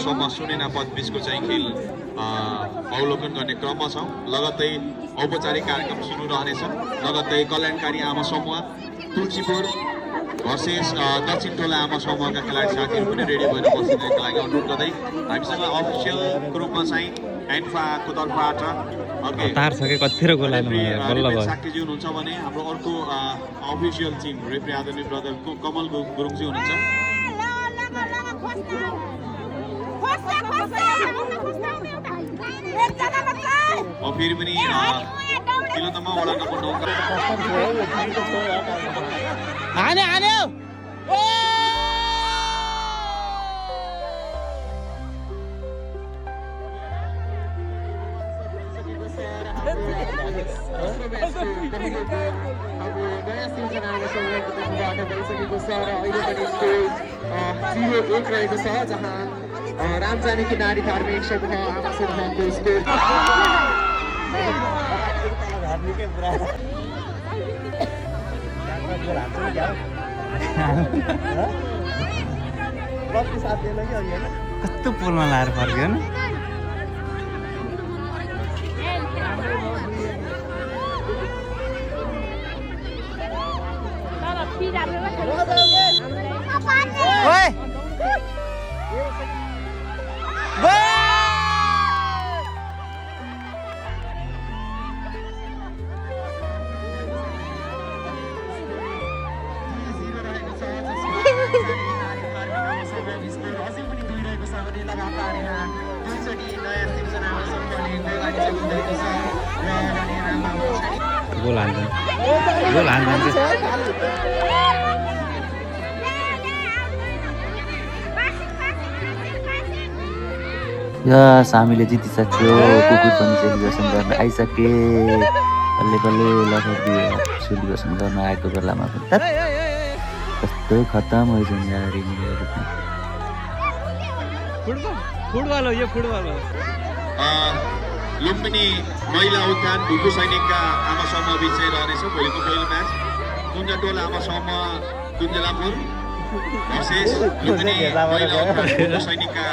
समूह सुनेना पद बिचको चाहिँ खेल अवलोकन गर्ने क्रममा छौँ। लगत्तै औपचारिक कार्यक्रम सुरु रहनेछ। लगत्तै कल्याणकारी आमा समूह तुलसीपुर भर्सेस दक्षिण टोला आमा समूहका खेलाडी साथीहरू पनि रेडी भएर बसिदिनको लागि अनुरोध गर्दै हामीसँग अफिसियल ग्रुपमा चाहिँ एन्फाको तर्फबाट साक्यजी हुनुहुन्छ भने हाम्रो अर्को अफिसियल टिम रेफ्री आदरणीय ब्रदर कमल गुरुङजी हुनुहुन्छ। फेरि पनि किलोतमा वडा नम्बर 0-1 रहेको छ, जहाँ रामजानकी नारी धार्मिक सभा आमा समूहको स्कोर कस्तो पुलमा लाएर फर्क्यो नि गोल हान्छ यस हामीले जितिसक्यो। कुकुर पनि सेलिब्रेसन गर्न आइसके। बल्ले बल्ले लखिदियो सेलिब्रेसन गर्न आएको बेलामा पनि कस्तो खतम हुन्छ यार यिनीहरू पनि। फुटबल हो यो, फुटबल हो। लुम्बिनी महिला उद्यान ढुकु सैनिकका आमा समूह बिच चाहिँ रहनेछ भोलिको पहिलो म्याच। कुञ्जटोला आमा समूह कुञ्जलापुर भर्सेस लुम्बिनी महिला उद्यान ढुकु सैनिकका